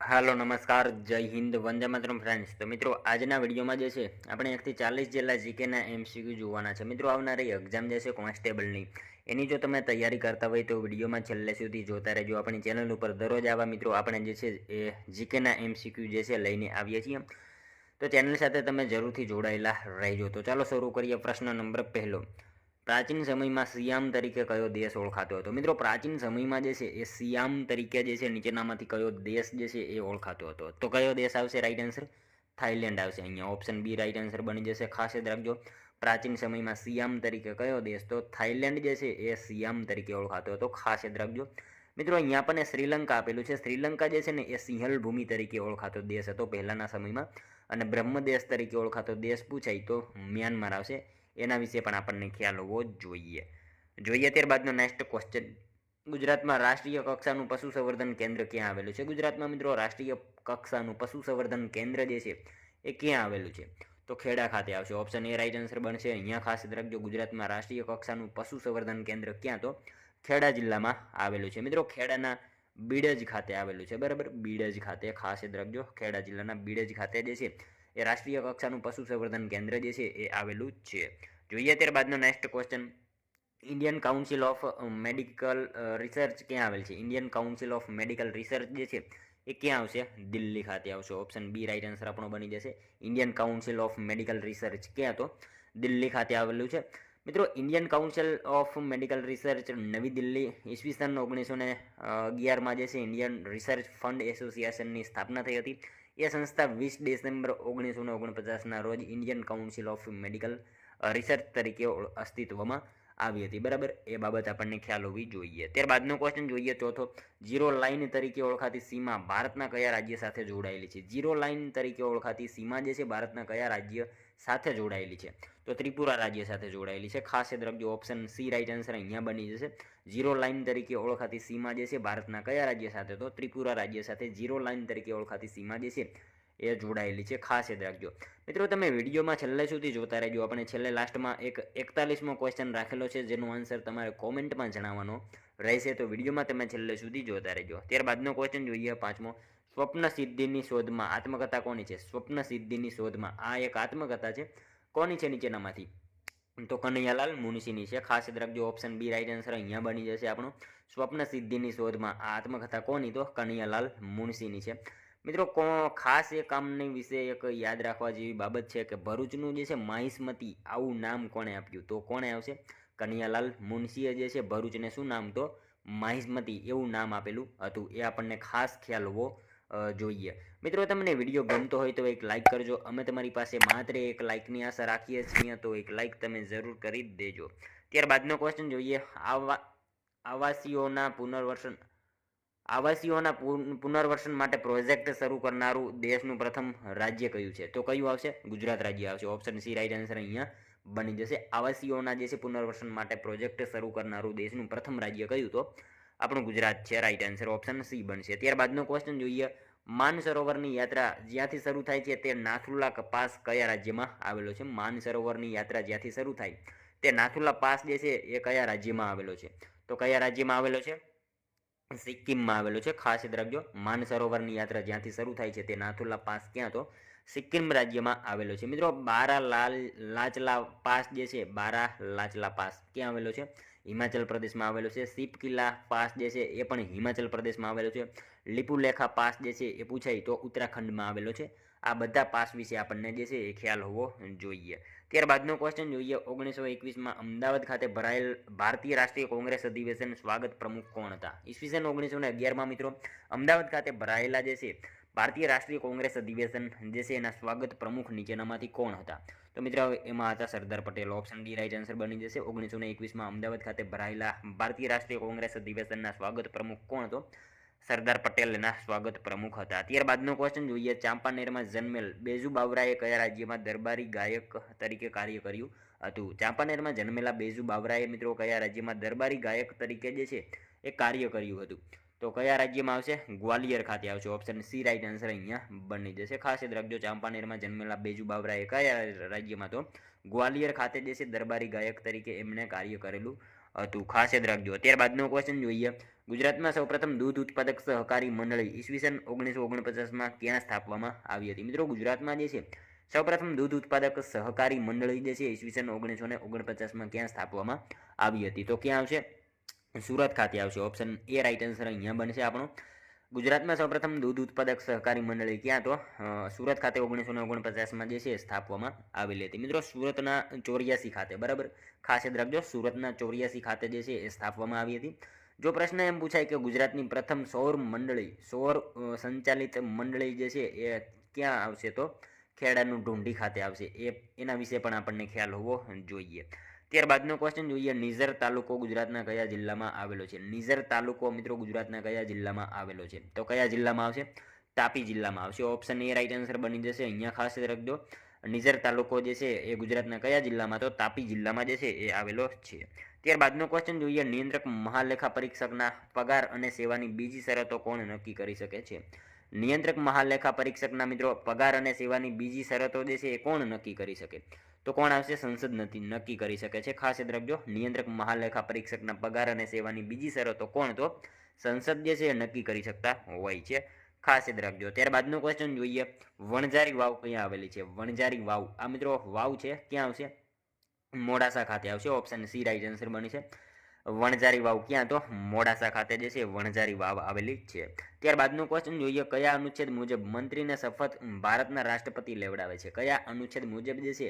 હાલો નમસ્કાર, જય હિન્દ, વંદે માતરમ ફ્રેન્ડ્સ. તો મિત્રો આજના વિડીયોમાં જે છે આપણે 1 થી 40 જેટલા જીકેના એમસીક્યુ જોવાના છે. મિત્રો આવનારી એક્ઝામ જે છે કોન્સ્ટેબલની એની જો તમે તૈયારી કરતા હોય તો વિડીયોમાં છેલ્લે સુધી જોતા રહેજો. આપણી ચેનલ ઉપર દરરોજ આવા મિત્રો આપણે જે છે એ જીકેના એમસીક્યુ જે છે લઈને આવીએ છીએ, તો ચેનલ સાથે તમે જરૂરથી જોડાયેલા રહેજો. તો ચાલો શરૂ કરીએ. પ્રશ્ન નંબર પહેલો, પ્રાચીન સમયમાં સિયામ તરીકે કયો દેશ ઓળખાતો હતો? મિત્રો પ્રાચીન સમયમાં જે છે એ સિયામ તરીકે જે છે નીચેનામાંથી કયો દેશ જે છે એ ઓળખાતો હતો? તો કયો દેશ આવશે રાઈટ આન્સર? થાઈલેન્ડ આવશે. અહીંયા ઓપ્શન બી રાઈટ આન્સર બની જશે. ખાસ યાદ રાખજો, પ્રાચીન સમયમાં સિયામ તરીકે કયો દેશ? તો થાઈલેન્ડ જે છે એ સિયામ તરીકે ઓળખાતો હતો. ખાસ યાદ રાખજો. મિત્રો અહીંયા પણ શ્રીલંકા આપેલું છે. શ્રીલંકા જે છે ને એ સિંહલ ભૂમિ તરીકે ઓળખાતો દેશ હતો પહેલાના સમયમાં, અને બ્રહ્મદેશ તરીકે ઓળખાતો દેશ પૂછાય તો મ્યાનમાર આવશે. એના વિશે પણ આપણને ખ્યાલ હોવો જોઈએ. ત્યારબાદનો નેક્સ્ટ ક્વેશ્ચન, ગુજરાતમાં રાષ્ટ્રીય કક્ષાનું પશુ સંવર્ધન કેન્દ્ર ક્યાં આવેલું છે? ગુજરાતમાં મિત્રો રાષ્ટ્રીય કક્ષાનું પશુ સંવર્ધન કેન્દ્ર જે છે એ ક્યાં આવેલું છે? તો ખેડા ખાતે આવશે. ઓપ્શન એ રાઈટ આન્સર બનશે. અહીંયા ખાસ રાખજો, ગુજરાતમાં રાષ્ટ્રીય કક્ષાનું પશુ સંવર્ધન કેન્દ્ર ક્યાં? તો ખેડા જિલ્લામાં આવેલું છે. મિત્રો ખેડાના બીડજ ખાતે આવેલું છે. બરાબર, બીડજ ખાતે ખાસ યાદ રાખજો, ખેડા જિલ્લાના બીડજ ખાતે જે છે એ રાષ્ટ્રીય કક્ષાનું પશુ સંવર્ધન કેન્દ્ર જે છે એ આવેલું છે. ત્યારબાદનો next question, Indian council of medical research ક્યાં આવેલ છે? Indian council of medical research જે છે એ ક્યાં આવશે? દિલ્હી ખાતે આવશે. ઓપ્શન બી રાઈટ આન્સર આપણો બની જશે. Indian council of medical research ક્યાં? તો દિલ્હી ખાતે આવેલું છે. મિત્રો Indian council of medical research નવી દિલ્હી ઈસવીસન 1911માં જે છે ઇન્ડિયન રિસર્ચ ફંડ એસોસિએશનની સ્થાપના થઈ હતી. એ સંસ્થા 20 ડિસેમ્બર 1949ના રોજ Indian council of medical research તરીકે અસ્તિત્વમાં આવી હતી. બરાબર, એ બાબત આપણને ખ્યાલ હોવી જોઈએ. ત્યારબાદનો ક્વેશ્ચન જોઈએ ચોથો, ઝીરો લાઇન તરીકે ઓળખાતી સીમા ભારતના કયા રાજ્ય સાથે જોડાયેલી છે? ઝીરો લાઇન તરીકે ઓળખાતી સીમા જે છે ભારતના કયા રાજ્ય સાથે જોડાયેલી છે? તો ત્રિપુરા રાજ્ય સાથે જોડાયેલી છે. ખાસ યાદ રાખજો, ઓપ્શન સી રાઈટ આન્સર અહીંયા બની જશે. ઝીરો લાઇન તરીકે ઓળખાતી સીમા જે છે ભારતના કયા રાજ્ય સાથે? તો ત્રિપુરા રાજ્ય સાથે ઝીરો લાઇન તરીકે ઓળખાતી સીમા જે છે એ જોડાયેલી છે. ખાસ યાદ રાખજો. મિત્રો તમે વિડીયોમાં છેલ્લે સુધી જોતા રહેજો. આપણે છેલ્લે લાસ્ટમાં એક 41મો ક્વેશ્ચન રાખેલો છે જેનો આન્સર તમારે કોમેન્ટમાં જણાવવાનો રહેશે, તો વિડીયોમાં તમે છેલ્લે સુધી જોતા રહેજો. ત્યારબાદનો ક્વેશ્ચન જોઈએ પાંચમો, સ્વપ્ન સિદ્ધિની શોધમાં આત્મકથા કોની છે? સ્વપ્ન સિદ્ધિની શોધમાં આ એક આત્મકથા છે. કોની છે નીચેનામાંથી? તો કનૈયાલાલ મુનશીની છે. ખાસ યાદ રાખજો, ઓપ્શન બી રાઈટ આન્સર અહીંયા બની જશે આપણો. સ્વપ્ન સિદ્ધિની શોધમાં આ આત્મકથા કોની? તો કનૈયાલાલ મુનશીની છે. મિત્રો ખાસ એ કામની વિશે એક યાદ રાખવા જેવી બાબત છે કે ભરૂચનું જે છે માહિષ્મતી આવું નામ કોણે આપ્યું? તો કોણે આવશે? કનૈયાલાલ મુનશીએ જે છે ભરૂચને શું નામ? તો માહિષ્મતી એવું નામ આપેલું હતું. એ આપણને ખાસ ખ્યાલ હોવો જોઈએ. મિત્રો તમને વિડીયો ગમતો હોય તો એક લાઇક કરજો. અમે તમારી પાસે માત્ર એક લાઇકની આશા રાખીએ છીએ, તો એક લાઇક તમે જરૂર કરી દેજો. ત્યારબાદનો ક્વેશ્ચન જોઈએ, આવાસીઓના પુનર્વસન માટે પ્રોજેક્ટ શરૂ કરનારું દેશનું પ્રથમ રાજ્ય કયું છે? તો કયું આવશે? ગુજરાત રાજ્ય આવશે. ઓપ્શન સી રાઈટ આન્સર અહીંયા બની જશે. આવાસીઓના જે છે પુનર્વસન માટે પ્રોજેક્ટ શરૂ કરનારું દેશનું પ્રથમ રાજ્ય કયું? તો આપણું ગુજરાત છે. રાઈટ આન્સર ઓપ્શન સી બનશે. ત્યારબાદનો ક્વેશ્ચન જોઈએ, માનસરોવરની યાત્રા જ્યાંથી શરૂ થાય છે તે નાથુલા પાસ કયા રાજ્યમાં આવેલો છે? માનસરોવરની યાત્રા જ્યાંથી શરૂ થાય તે નાથુલા પાસ જે છે એ કયા રાજ્યમાં આવેલો છે? તો કયા રાજ્યમાં આવેલો છે? સિક્કિમમાં આવેલો છે. ખાસ યાદ રાખજો, માનસરોવરની યાત્રા જ્યાંથી શરૂ થાય છે તે નાથુલા પાસ ક્યાં? તો સિક્કિમ રાજ્યમાં આવેલો છે. મિત્રો લાચલા પાસ જે છે, લાચલા પાસ ક્યાં આવેલો છે? હિમાચલ પ્રદેશમાં આવેલો છે. શીપકિલા પાસ જે છે એ પણ હિમાચલ પ્રદેશમાં આવેલો છે. લિપુલેખા પાસ જે છે એ પૂછાય તો ઉત્તરાખંડમાં આવેલો છે. આ બધા પાસ વિશે આપણને જે છે એ ખ્યાલ હોવો જોઈએ. ત્યારબાદનો ક્વેશ્ચન જોઈએ, 1921માં અમદાવાદ ખાતે ભરાયેલ ભારતીય રાષ્ટ્રીય કોંગ્રેસ અધિવેશન સ્વાગત પ્રમુખ કોણ હતા? ઈસવીસન 1911માં મિત્રો અમદાવાદ ખાતે ભરાયેલા જે છે ભારતીય રાષ્ટ્રીય કોંગ્રેસ અધિવેશન જે છે એના સ્વાગત પ્રમુખ નીચેનામાંથી કોણ હતા? તો મિત્રો એમાં હતા Sardar Patel. Option D right answer બની જશે. 1921માં અમદાવાદ ખાતે ભરાયેલા ભારતીય રાષ્ટ્રીય કોંગ્રેસ અધિવેશનના સ્વાગત પ્રમુખ કોણ હતો? સરદાર પટેલના સ્વાગત પ્રમુખ હતા. ત્યારબાદનો ક્વેશ્ચન જોઈએ, ચાંપાનેરમાં જન્મેલ બેજુ બાવરાએ કયા રાજ્યમાં દરબારી ગાયક તરીકે કાર્ય કર્યું હતું? ચાંપાનેરમાં જન્મેલા બેજુ બાવરાએ મિત્રો કયા રાજ્યમાં દરબારી ગાયક તરીકે જે છે એ કાર્ય કર્યું હતું? તો કયા રાજ્યમાં આવશે? ગ્વાલિયર ખાતે આવશે. ઓપ્શન સી રાઈટ આન્સર અહીંયા બની જશે. ખાસ યાદ રાખજો, ચાંપાનેરમાં જન્મેલા બેજુ બાવરાએ કયા રાજ્યમાં? તો ગ્વાલિયર ખાતે જે છે દરબારી ગાયક તરીકે એમણે કાર્ય કરેલું હતું. ખાસ યાદ રાખજો. ત્યારબાદનો ક્વેશ્ચન જોઈએ, ગુજરાતમાં સૌપ્રથમ દૂધ ઉત્પાદક સહકારી મંડળી ઈસવીસન 1949માં ક્યાં સ્થાપવામાં આવી હતી? મિત્રો ગુજરાતમાં જે છે સૌપ્રથમ દૂધ ઉત્પાદક સહકારી મંડળી જે છે ઈસવીસન 1949માં ક્યાં સ્થાપવામાં આવી હતી? તો ક્યાં આવશે? સુરત ખાતે આવશે. ઓપ્શન એ રાઈટ આન્સર અહીંયા બનશે આપણો. ગુજરાતમાં સૌપ્રથમ દૂધ ઉત્પાદક સહકારી મંડળી ક્યાં? તો સુરત ખાતે 1949માં જે છે સ્થાપવામાં આવેલી હતી. મિત્રો સુરતના 84 ખાતે, બરાબર, ખાસ યાદ રાખજો, સુરતના 84 ખાતે જે છે એ સ્થાપવામાં આવી હતી. જો પ્રશ્ન એમ પૂછાય કે ગુજરાતની પ્રથમ સૌર સંચાલિત મંડળી જે છે એ ક્યાં આવશે? તો ખેડાનું ઢુંઢી ખાતે આવશે. એના વિશે પણ આપણને ખ્યાલ હોવો જોઈએ. ત્યારબાદનો ક્વેશ્ચન જોઈએ. નિઝર તાલુકો ગુજરાતના કયા જિલ્લામાં આવેલો છે? નિઝર તાલુકો મિત્રો ગુજરાતના કયા જિલ્લામાં આવેલો છે? તો કયા જિલ્લામાં આવશે? તાપી જિલ્લામાં આવશે. ઓપ્શન એ રાઈટ આન્સર બની જશે. અહીંયા ખાસ રાખજો, નિઝર તાલુકો જે છે એ ગુજરાતના કયા જિલ્લામાં? તો તાપી જિલ્લામાં જે છે એ આવેલો છે. ત્યારબાદનો ક્વેશ્ચન જોઈએ. નિયંત્રક મહાલેખા પરીક્ષકના પગાર અને સેવાની બીજી શરતો કોણ નક્કી કરી શકે છે? નિયંત્રક મહાલેખા પરીક્ષકના મિત્રો પગાર અને સેવાની બીજી શરતો જે છે એ કોણ નક્કી કરી શકે? તો કોણ આવશે? સંસદ નક્કી કરી શકે છે. ખાસ યાદ રાખજો, નિયંત્રક મહાલેખા પરીક્ષકના પગાર અને સેવાની બીજી શરતો કોણ? તો સંસદ જે છે એ નક્કી કરી શકતા હોય છે. ખાસ યાદ રાખજો. ત્યારબાદનો ક્વેશ્ચન જોઈએ. વણઝારી વાવ ક્યાં આવેલી છે? વણઝારી વાવ, આ મિત્રો વાવ છે, ક્યાં આવશે? મોડાસા ખાતે આવશે. ઓપ્શન સી રાઈટ આન્સર બની છે. વણઝારી વાવ ક્યાં? તો મોડાસા ખાતે જે છે વણઝારી વાવ આવેલી છે. ત્યારબાદનો ક્વેશ્ચન જોઈએ. કયા અનુચ્છેદ મુજબ મંત્રીને શપથ ભારતના રાષ્ટ્રપતિ લેવડાવે છે? કયા અનુચ્છેદ મુજબ જે છે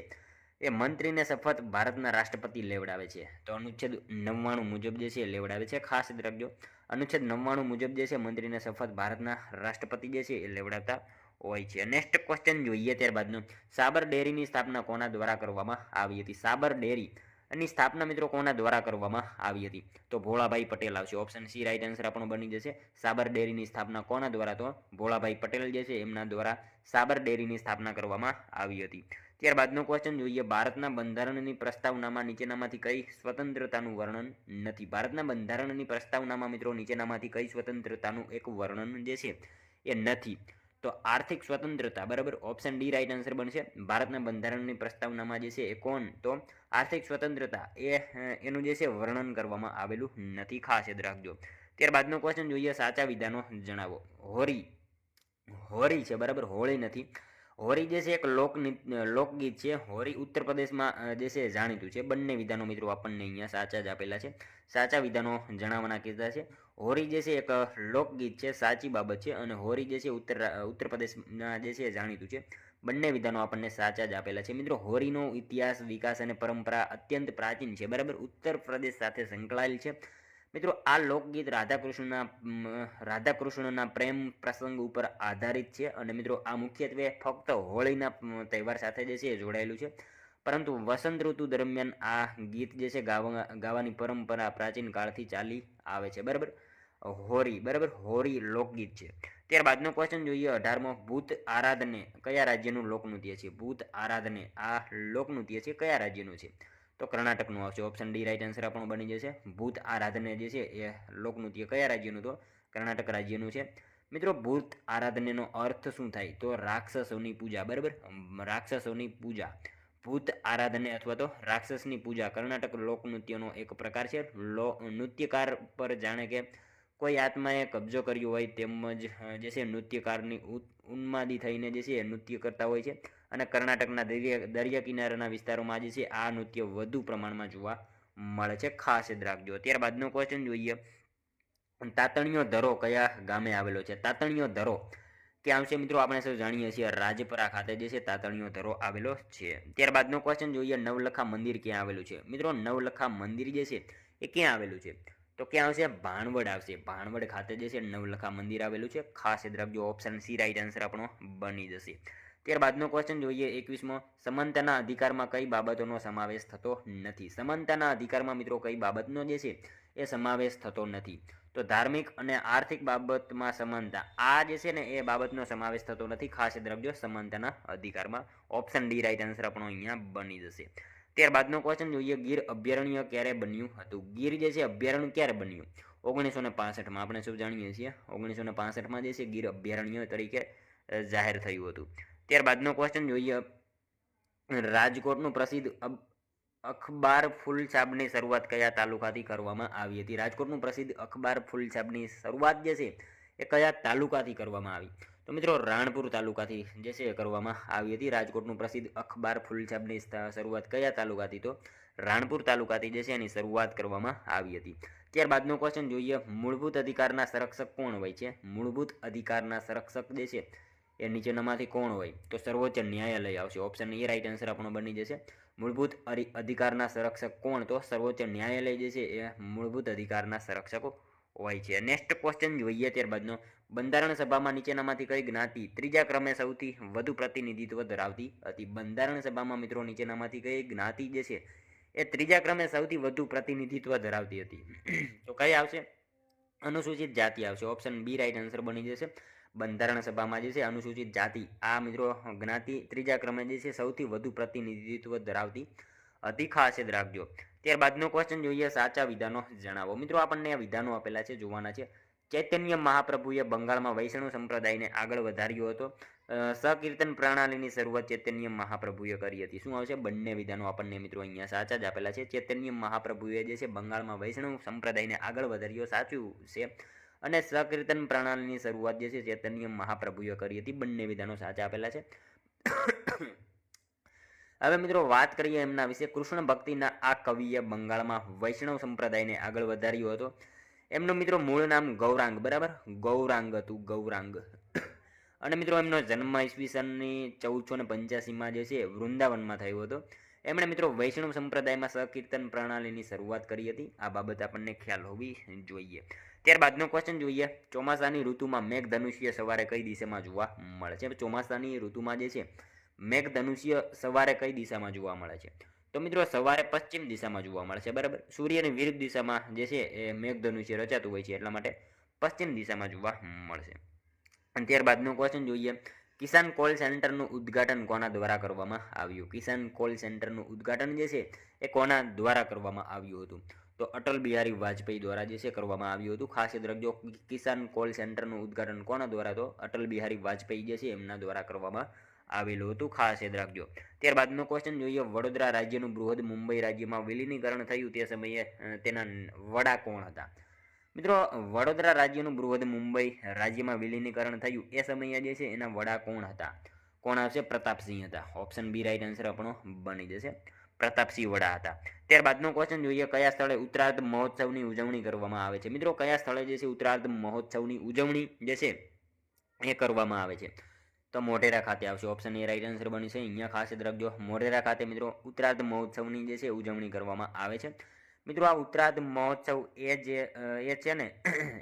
એ મંત્રીને શપથ ભારતના રાષ્ટ્રપતિ લેવડાવે છે? તો અનુચ્છેદ 99 મુજબ જે છે લેવડાવે છે. ખાસ યાદ રાખજો, અનુચ્છેદ 99 મુજબ જે છે મંત્રીને શપથ ભારતના રાષ્ટ્રપતિ જે છે એ લેવડાવતા હોય છે. નેક્સ્ટ ક્વેશ્ચન જોઈએ. ત્યારબાદનો, સાબર ડેરીની સ્થાપના કોના દ્વારા કરવામાં આવી હતી? સાબર ડેરી ની સ્થાપના મિત્રો કોના દ્વારા કરવામાં આવી હતી? તો ભોળાભાઈ પટેલ આવશે. ઓપ્શન સી રાઈટ આન્સર આપણો બની જશે. સાબર ડેરીની સ્થાપના કોના દ્વારા? તો ભોળાભાઈ પટેલ જે છે એમના દ્વારા સાબર ડેરીની સ્થાપના કરવામાં આવી હતી. ત્યારબાદનો ક્વેશ્ચન જોઈએ. ભારતના બંધારણની પ્રસ્તાવનામાં નીચેનામાંથી કઈ સ્વતંત્રતાનું વર્ણન નથી? ભારતના બંધારણની પ્રસ્તાવનામાં મિત્રો નીચેનામાંથી કઈ સ્વતંત્રતાનું એક વર્ણન જે છે એ નથી? તો આર્થિક સ્વતંત્રતા, બરાબર, ઓપ્શન ડી રાઈટ આન્સર બનશે. ભારતના બંધારણની પ્રસ્તાવનામાં જે છે એ કોણ? તો આર્થિક સ્વતંત્રતા એનું જે છે વર્ણન કરવામાં આવેલું નથી. ખાસ યાદ રાખજો. ત્યારબાદનો ક્વેશ્ચન જોઈએ. સાચા વિધાનો જણાવો. હોરી છે, બરાબર, હોળી નથી. હોરી જે છે એક લોકગીત છે. હોરી ઉત્તર પ્રદેશમાં જે છે જાણીતું છે. બંને વિધાનો મિત્રો આપણને અહીંયા સાચા જ આપેલા છે. સાચા વિધાનો જણાવવાના કીધા છે. હોરી જે છે એક લોકગીત છે, સાચી બાબત છે, અને હોરી જે છે ઉત્તર પ્રદેશના જે છે જાણીતું છે. બંને વિધાનો આપણને સાચા જ આપેલા છે. મિત્રો હોરીનો ઇતિહાસ, વિકાસ અને પરંપરા અત્યંત પ્રાચીન છે, બરાબર, ઉત્તર પ્રદેશ સાથે સંકળાયેલ છે. મિત્રો આ લોકગીત રાધાકૃષ્ણના પ્રેમ પ્રસંગ ઉપર આધારિત છે. અને મિત્રો આ મુખ્યત્વે ફક્ત હોળીના તહેવાર સાથે જે છે જોડાયેલું છે. પરંતુ વસંત ઋતુ દરમિયાન આ ગીત જે છે ગાવાની પરંપરા પ્રાચીન કાળથી ચાલી આવે છે, બરાબર. હોરી, બરાબર, હોરી લોકગીત છે. ત્યારબાદનો ક્વેશ્ચન જોઈએ. 18મો, ભૂત આરાધને કયા રાજ્યનું લોકનૃત્ય છે? ભૂત આરાધને આ લોકનૃત્ય છે કયા રાજ્યનું છે? તો કર્ણાટકનું આવશે. ઓપ્શન ડી રાઈટ આન્સર આપણો બની જશે. ભૂત આરાધને જે છે એ લોકનૃત્ય કયા રાજ્યનું? તો કર્ણાટક રાજ્યનું છે. મિત્રો ભૂત આરાધનેનો અર્થ શું થાય? તો રાક્ષસોની પૂજા, બરાબર, રાક્ષસોની પૂજા. ભૂત આરાધને અથવા તો રાક્ષસની પૂજા કર્ણાટક લોકનૃત્યનો એક પ્રકાર છે. નૃત્યકાર પર જાણે કે કોઈ આત્માએ કબજો કર્યો હોય તેમજ જે છે નૃત્યકારની ઉન્માદી થઈને જે છે નૃત્ય કરતા હોય છે. અને કર્ણાટકના દરિયા કિનારાના વિસ્તારોમાં જે છે આ નૃત્ય વધુ પ્રમાણમાં જોવા મળે છે. ખાસ યાદ રાખજો. ત્યારબાદનો ક્વેશ્ચન જોઈએ. તાતણીયો ધરો કયા ગામે આવેલો છે? તાતણીયો ધરો ક્યાં આવશે મિત્રો? આપણે સૌ જાણીએ છીએ રાજપરા ખાતે જે છે તાતણીયો ધરો આવેલો છે. ત્યારબાદનો ક્વેશ્ચન જોઈએ. નવલખા મંદિર ક્યાં આવેલું છે? મિત્રો નવલખા મંદિર જે છે એ ક્યાં આવેલું છે? તો ક્યાં આવશે? ભાણવડ આવશે. ભાણવડ ખાતે જે છે નવલખા મંદિર આવેલું છે. ખાસ યાદ રાખજો. ઓપ્શન સી રાઈટ આન્સર આપણો બની જશે. ત્યારબાદનો ક્વેશ્ચન જોઈએ. 21મો, સમાનતાના અધિકારમાં કઈ બાબતોનો સમાવેશ થતો નથી? સમાનતાના અધિકારમાં મિત્રો કઈ બાબતનો જે છે એ સમાવેશ થતો નથી? તો ધાર્મિક અને આર્થિક બાબતમાં સમાનતા, આ જે છે ને એ બાબતનો સમાવેશ થતો નથી. ખાસ યાદ રાખજો સમાનતાના અધિકારમાં. ઓપ્શન ડી રાઈટ આન્સર આપણો અહીંયા બની જશે. ત્યારબાદનો ક્વેશ્ચન જોઈએ. ગીર અભયારણ્ય ક્યારે બન્યું હતું? ગીર જે છે અભયારણ્ય ક્યારે બન્યું? 1965માં. આપણે સૌ જાણીએ છીએ 1965માં જે છે ગીર અભયારણ્ય તરીકે જાહેર થયું હતું. ત્યારબાદનો ક્વેશ્ચન જોઈએ. રાજકોટનું પ્રસિદ્ધ અખબાર ફૂલછાપની શરૂઆત કયા તાલુકાથી કરવામાં આવી હતી? રાજકોટનું પ્રસિદ્ધ અખબાર ફૂલછાપની શરૂઆત જે છે એ કયા તાલુકાથી કરવામાં આવી? તો મિત્રો રાણપુર તાલુકાથી જે છે એ કરવામાં આવી હતી. રાજકોટનું પ્રસિદ્ધ અખબાર ફૂલછાપની શરૂઆત કયા તાલુકાથી? તો રાણપુર તાલુકાથી જે છે એની શરૂઆત કરવામાં આવી હતી. ત્યારબાદનો ક્વેશ્ચન જોઈએ, મૂળભૂત અધિકારના સંરક્ષક કોણ હોય છે? મૂળભૂત અધિકારના સંરક્ષક જે છે એ નીચેનામાંથી કોણ હોય? તો સર્વોચ્ચ ન્યાયાલય આવશે. ઓપ્શન એ રાઈટ આન્સર આપણો બની જશે. મૂળભૂત અધિકારના સંરક્ષક કોણ? તો સર્વોચ્ચ ન્યાયાલય જે છે એ મૂળભૂત અધિકારના સંરક્ષકો હોય છે. નેક્સ્ટ ક્વેશ્ચન જોઈએ ત્યારબાદનો, બંધારણ સભામાં નીચેનામાંથી કઈ જ્ઞાતિ ત્રીજા ક્રમે સૌથી વધુ પ્રતિનિધિત્વ ધરાવતી હતી? બંધારણ સભામાં મિત્રો નીચેનામાંથી કઈ જ્ઞાતિ જે છે એ ત્રીજા ક્રમે સૌથી વધુ પ્રતિનિધિત્વ ધરાવતી હતી? તો કઈ આવશે? અનુસૂચિત જાતિ આવશે. ઓપ્શન બી રાઈટ આન્સર બની જશે. બંધારણ સભામાં જે છે અનુસૂચિત જાતિ આ મિત્રો જ્ઞાતિ ત્રીજા ક્રમે જે છે સૌથી વધુ પ્રતિનિધિત્વ ધરાવતી હતી. ખાસ યાદ રાખજો. ત્યારબાદનો ક્વેશ્ચન જોઈએ, સાચા વિધાનો જણાવો. મિત્રો આપણને આ વિધાનો આપેલા છે, જોવાના છે. ચૈતન્ય મહાપ્રભુએ બંગાળમાં વૈષ્ણવ સંપ્રદાયને આગળ વધાર્યો હતો. સકીર્તન પ્રણાલીની શરૂઆત ચૈતન્ય મહાપ્રભુએ કરી હતી. શું આવશે? બંને વિધાનો આપણને મિત્રો અહીંયા સાચા જ આપેલા છે. ચૈતન્ય મહાપ્રભુએ જે છે બંગાળમાં વૈષ્ણવ સંપ્રદાયને આગળ વધાર્યો, સાચું છે. અને સકીર્તન પ્રણાલીની શરૂઆત જે છે ચૈતન્ય મહાપ્રભુએ કરી હતી. બંને વિધાનો સાચા આપેલા છે. હવે મિત્રો વાત કરીએ એમના વિશે. કૃષ્ણ ભક્તિના આ કવિએ બંગાળમાં વૈષ્ણવ સંપ્રદાયને આગળ વધાર્યો હતો. એમનું મિત્રો મૂળ નામ ગૌરાંગ, બરાબર, ગૌરાંગ હતું, ગૌરાંગ. અને મિત્રો એમનો જન્મ ઈસવીસનની 1485માં જે છે વૃંદાવનમાં થયો હતો. એમણે મિત્રો વૈષ્ણવ સંપ્રદાયમાં સકીર્તન પ્રણાલીની શરૂઆત કરી હતી. આ બાબત આપણને ખ્યાલ હોવી જોઈએ. ત્યારબાદનો ક્વેશ્ચન જોઈએ, ચોમાસાની ઋતુમાં મેઘધનુષ્ય સવારે કઈ દિશામાં જોવા મળે છે? ચોમાસાની ઋતુમાં જે છે મેઘધનુષ્ય સવારે કઈ દિશામાં જોવા મળે છે? તો મિત્રો સવારે પશ્ચિમ દિશામાં જોવા મળે છે, બરાબર. સૂર્યની વિરુદ્ધ દિશામાં જે છે એ મેઘધનુષ્ય રચાતું હોય છે, એટલા માટે પશ્ચિમ દિશામાં જોવા મળશે. અને ત્યારબાદનો ક્વેશ્ચન જોઈએ, કિસાન કોલ સેન્ટરનું ઉદ્ઘાટન કોના દ્વારા કરવામાં આવ્યું? કિસાન કોલ સેન્ટરનું ઉદ્ઘાટન જે છે એ કોના દ્વારા કરવામાં આવ્યું હતું? તો અટલ બિહારી વાજપેયી દ્વારા જે છે કરવામાં આવ્યું હતું. ખાસ યાદ રાખજો, કિસાન કોલ સેન્ટરનું ઉદ્ઘાટન કોના દ્વારા? તો અટલ બિહારી વાજપેયી જે છે એમના દ્વારા કરવામાં આવેલું હતું. ખાસ યાદ રાખજો. ત્યારબાદનો ક્વેશ્ચન જોઈએ, વડોદરા રાજ્યનું બૃહદ મુંબઈ રાજ્યમાં વિલીનીકરણ થયું તે સમયે તેના વડા કોણ હતા? મિત્રો વડોદરા રાજ્યનું બૃહદ મુંબઈ રાજ્યમાં વિલીનીકરણ થયું એ સમયે જે છે એના વડા કોણ હતા? કોણ આવશે? પ્રતાપસિંહ હતા. ઓપ્શન બી રાઈટ આન્સર આપણો બની જશે. પ્રતાપસિંહ વડા હતા. ત્યારબાદનો ક્વેશ્ચન જોઈએ, કયા સ્થળે ઉત્તરાર્ધ મહોત્સવની ઉજવણી કરવામાં આવે છે? મિત્રો કયા સ્થળે જે છે ઉત્તરાર્ધ મહોત્સવની ઉજવણી જે છે એ કરવામાં આવે છે? તો મોઢેરા ખાતે આવશે. ઓપ્શન એ રાઈટ આન્સર બની છે. અહીંયા ખાસ યાદ રાખજો, મોઢેરા ખાતે મિત્રો ઉત્તરાર્ધ મહોત્સવની જે છે ઉજવણી કરવામાં આવે છે. મિત્રો આ ઉત્તરાર્ધ મહોત્સવ એ છે ને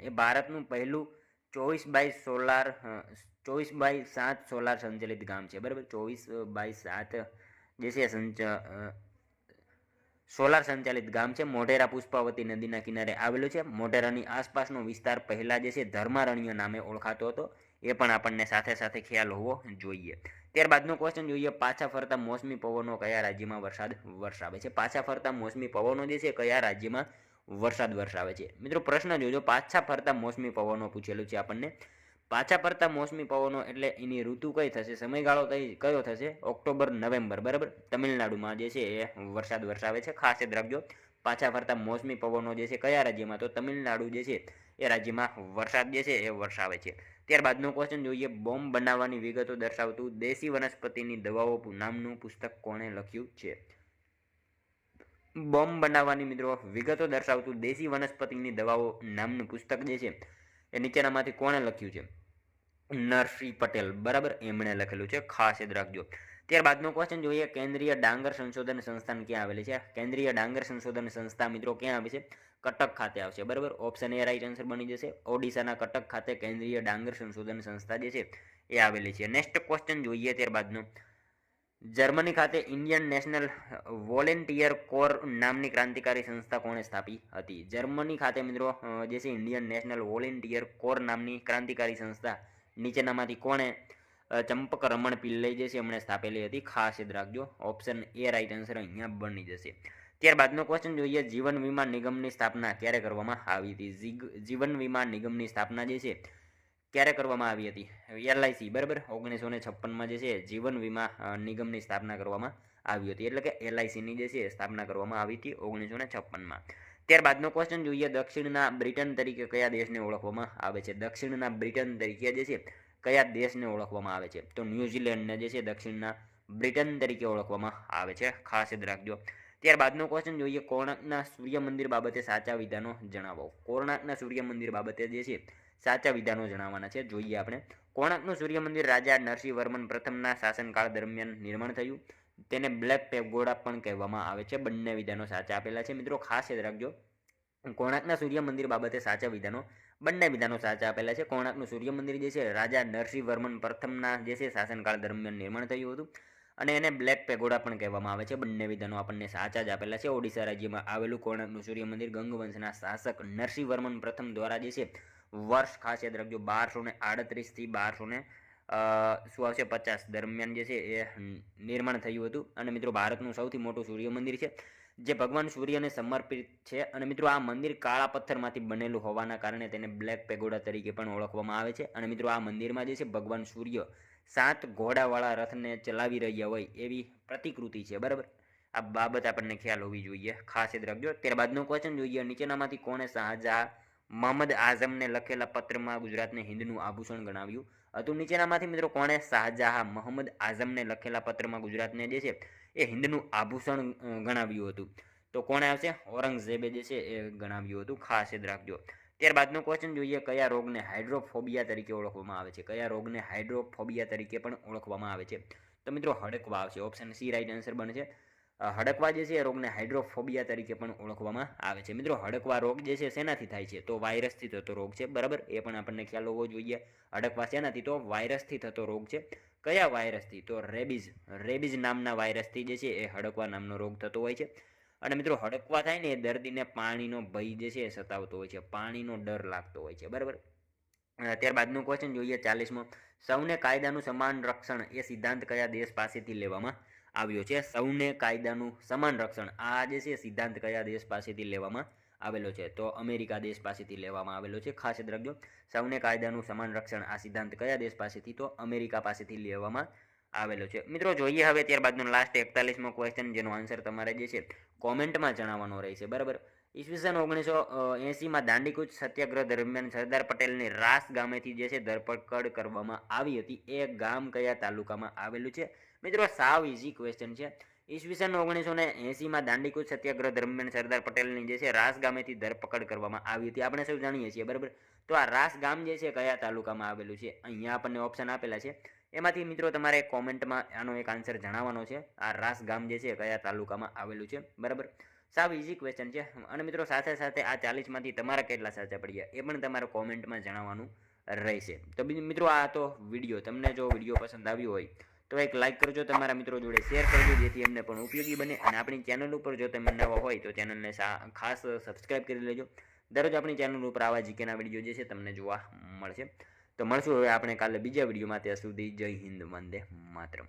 એ ભારતનું પહેલું 24/7 સોલાર સંચાલિત ગામ છે, બરાબર. 24/7 જે છે સોલાર સંચાલિત ગામ છે. મોઢેરા પુષ્પાવતી નદીના કિનારે આવેલું છે. મોઢેરાની આસપાસનો વિસ્તાર પહેલા જે છે ધર્મારણ્ય નામે ઓળખાતો હતો. એ પણ આપણને સાથે સાથે ખ્યાલ હોવો જોઈએ. ત્યારબાદનો ક્વેશ્ચન જોઈએ, પાછા ફરતા મોસમી પવનો કયા રાજ્યમાં વરસાદ વરસાવે છે? પાછા ફરતા મોસમી પવનો જે છે કયા રાજ્યમાં વરસાદ વરસાવે છે? મિત્રો પ્રશ્ન જોજો, પાછા ફરતા મોસમી પવનો પૂછેલું છે આપણને. પાછા ફરતા મોસમી પવનો એટલે એની ઋતુ કઈ થશે? સમયગાળો કયો થશે? ઓક્ટોબર નવેમ્બર, બરાબર. તમિલનાડુમાં જે છે એ વરસાદ વરસાવે છે. ખાસ યાદ રાખજો, પાછા ફરતા મોસમી પવનો જે છે કયા રાજ્યમાં? તો તમિલનાડુ જે છે એ રાજ્યમાં વરસાદ જે છે એ વરસાવે છે. ત્યારબાદનો ક્વેશ્ચન જોઈએ, બોમ્બ બનાવવાની વિગતો દર્શાવતું દેશી વનસ્પતિની દવાઓ નામનું પુસ્તક કોણે લખ્યું છે? બોમ્બ બનાવવાની મિત્રો વિગતો દર્શાવતું દેશી વનસ્પતિની દવાઓ નામનું પુસ્તક જે છે એ નીચેનામાંથી કોણે લખ્યું છે? નરસિંહ પટેલ, બરાબર, એમણે લખેલું છે. ખાસ યાદ રાખજો. ત્યારબાદનો ક્વેશ્ચન જોઈએ, કેન્દ્રીય ડાંગર સંશોધન સંસ્થાન ક્યાં આવેલી છે? કેન્દ્રીય ડાંગર સંશોધન સંસ્થા મિત્રો ક્યાં આવે છે? કટક ખાતે આવશે, બરાબર. ઓપ્શન એ રાઈટ આન્સર બની જશે. ઓડિશાના કટક ખાતે કેન્દ્રીય ડાંગર સંશોધન સંસ્થા જે છે એ આવેલી છે. નેક્સ્ટ ક્વેશ્ચન જોઈએ ત્યારબાદનો, જર્મની ખાતે ઇન્ડિયન નેશનલ વોલેન્ટિયર કોર નામની ક્રાંતિકારી સંસ્થા કોણે સ્થાપી હતી? જર્મની ખાતે મિત્રો જે છે ઇન્ડિયન નેશનલ વોલેન્ટિયર કોર નામની ક્રાંતિકારી સંસ્થા નીચેનામાંથી કોણે ચંપક રમણ પિલ્લઈ જે છે એમણે સ્થાપેલી હતી? ખાસ યાદ રાખજો. ઓપ્શન એ રાઈટ આન્સર અહીંયા બની જશે. ત્યારબાદનો ક્વેશ્ચન જોઈએ, જીવન વીમા નિગમની સ્થાપના ક્યારે કરવામાં આવી હતી? જીવન વીમા નિગમની સ્થાપના જે છે ક્યારે કરવામાં આવી હતી? LIC, બરાબર. 1956માં જે છે જીવન વીમા નિગમની સ્થાપના કરવામાં આવી હતી, એટલે કે LICની જે છે સ્થાપના કરવામાં આવી હતી 1956માં. ત્યારબાદનો ક્વેશ્ચન જોઈએ, દક્ષિણના બ્રિટન તરીકે કયા દેશને ઓળખવામાં આવે છે? દક્ષિણના બ્રિટન તરીકે જે છે કયા દેશને ઓળખવામાં આવે છે? તો ન્યૂઝીલેન્ડને જે છે દક્ષિણના બ્રિટન તરીકે ઓળખવામાં આવે છે, ખાસ યાદ રાખજો. ત્યારબાદનો ક્વેશ્ચન જોઈએ, કોણાર્કના સૂર્ય મંદિર બાબતે સાચા વિધાનો જણાવો. કોણાર્કના સૂર્ય મંદિર બાબતે જે છે સાચા વિધાનો જણાવવાના છે. જોઈએ આપણે. કોણાર્કનું સૂર્ય મંદિર રાજા નરસિંહવર્મન પ્રથમના શાસનકાળ દરમિયાન નિર્માણ થયું. તેને બ્લેક પેગોડા પણ કહેવામાં આવે છે. બંને વિધાનો સાચા આપેલા છે મિત્રો, ખાસ યાદ રાખજો. કોણાર્કના સૂર્ય મંદિર બાબતે સાચા વિધાનો, બંને વિધાનો સાચા આપેલા છે. કોણાર્કનું સૂર્ય મંદિર જે છે રાજા નરસિંહવર્મન પ્રથમના જે છે શાસનકાળ દરમિયાન નિર્માણ થયું હતું અને એને બ્લેક પેગોડા પણ કહેવામાં આવે છે. બંને વિધાનો આપણને સાચા જ આપેલા છે. ઓડિશા રાજ્યમાં આવેલું કોણાર્કનું સૂર્ય મંદિર ગંગવંશના શાસક નરસિંહવર્મન પ્રથમ દ્વારા જે છે વર્ષ, ખાસ યાદ રાખજો, 1238 થી 1250 દરમિયાન જે છે એ નિર્માણ થયું હતું. અને મિત્રો ભારતનું સૌથી મોટું સૂર્ય મંદિર છે જે ભગવાન સૂર્યને સમર્પિત છે. અને મિત્રો આ મંદિર કાળા પથ્થરમાંથી બનેલું હોવાના કારણે તેને બ્લેક પેગોડા તરીકે પણ ઓળખવામાં આવે છે. અને મિત્રો આ મંદિરમાં જે છે ભગવાન સૂર્ય 7 ઘોડાવાળા રથને ચલાવી રહ્યા હોય એવી પ્રતિકૃતિ છે, બરાબર. આ બાબત આપણને ખ્યાલ હોવી જોઈએ, ખાસ યાદ રાખજો. ત્યારબાદનો ક્વેશ્ચન જોઈએ, નીચેનામાંથી કોણે શાહજહાં મોહમ્મદ આઝમને લખેલા પત્રમાં ગુજરાતને હિન્દનું આભૂષણ ગણાવ્યું હતું? નીચેનામાંથી મિત્રો કોણે શાહજહાં મોહમ્મદ આઝમને લખેલા પત્રમાં ગુજરાતને જે છે એ હિન્દનું આભૂષણ ગણાવ્યું હતું? તો કોણે આવશે? ઔરંગઝેબે જે છે એ ગણાવ્યું હતું, ખાસ યાદ રાખજો. ત્યારબાદનો ક્વેશ્ચન જોઈએ, કયા રોગને હાઇડ્રોફોબિયા તરીકે ઓળખવામાં આવે છે? કયા રોગને હાઇડ્રોફોબિયા તરીકે પણ ઓળખવામાં આવે છે? તો મિત્રો હડકવા આવશે. ઓપ્શન સી રાઈટ આન્સર બનશે. હડકવા જે છે એ રોગને હાઇડ્રોફોબિયા તરીકે પણ ઓળખવામાં આવે છે. મિત્રો હડકવા રોગ જે છે શેનાથી થાય છે? તો વાયરસથી થતો રોગ છે, બરાબર. એ પણ આપણને ખ્યાલ હોવો જોઈએ. હડકવા શેનાથી? તો વાયરસથી થતો રોગ છે. કયા વાયરસથી? તો રેબિઝ નામના વાયરસથી જે છે એ હડકવા નામનો રોગ થતો હોય છે. અને મિત્રો હડકવા થાય ને એ દર્દીને પાણીનો ભય જે છે એ સતાવતો હોય છે, પાણીનો ડર લાગતો હોય છે, બરાબર. ત્યારબાદનું ક્વેશ્ચન જોઈએ 40મો, સૌને કાયદાનું સમાન રક્ષણ એ સિદ્ધાંત કયા દેશ પાસેથી લેવામાં આવ્યો છે? સૌને કાયદાનું સમાન રક્ષણ, આ જે છે સિદ્ધાંત કયા દેશ પાસેથી લેવામાં આવેલો છે? તો અમેરિકા દેશ પાસેથી લેવામાં આવેલો છે, ખાસ યાદ રાખજો. સૌને કાયદાનું સમાન રક્ષણ, આ સિદ્ધાંત કયા દેશ પાસેથી? તો અમેરિકા પાસેથી લેવામાં આવેલો છે. મિત્રો જોઈએ હવે ત્યારબાદનો લાસ્ટ 41મો ક્વેશ્ચન, જેનો આન્સર તમારે જે છે કોમેન્ટમાં જણાવવાનો રહેશે, બરાબર. ઈસવીસન 1980માં દાંડીકૂચ સત્યાગ્રહ દરમિયાન સરદાર પટેલની રાસ ગામેથી જે છે ધરપકડ કરવામાં આવી હતી. એ ગામ કયા તાલુકામાં આવેલું છે? મિત્રો સાવ ઇઝી ક્વેશ્ચન છે. ઈસવીસન 1980માં દાંડીકૂચ સત્યાગ્રહ દરમિયાન સરદાર પટેલની જે છે રાસ ગામેથી ધરપકડ કરવામાં આવી હતી. આપણે સૌ જાણીએ છીએ, બરાબર. તો આ રાસ ગામ જે છે કયા તાલુકામાં આવેલું છે? અહીંયા આપણને ઓપ્શન આપેલા છે. એમાંથી મિત્રો તમારે કોમેન્ટમાં આનો એક આન્સર જણાવવાનો છે. આ રાસ ગામ જે છે કયા તાલુકામાં આવેલું છે, બરાબર. સાવ ઇઝી ક્વેશ્ચન છે. અને મિત્રો સાથે સાથે આ 40માંથી તમારા કેટલા સાચા પડ્યા એ પણ તમારે કોમેન્ટમાં જણાવવાનું રહેશે. તો મિત્રો આ તો વિડીયો, તમને જો વિડીયો પસંદ આવ્યો હોય તો એક લાઇક કરજો, તમારા મિત્રો જોડે શેર કરજો, જેથી એમને પણ ઉપયોગી બને. અને આપણી ચેનલ ઉપર જો તમે નવા હોય તો ચેનલને ખાસ સબસ્ક્રાઈબ કરી લેજો. દરરોજ આપણી ચેનલ ઉપર આવા જીકેના વિડીયો જે છે તમને જોવા મળશે. તો મળશું હવે આપણે કાલે બીજા વિડીયોમાં. ત્યાં સુધી જય હિન્દ, વંદે માતરમ.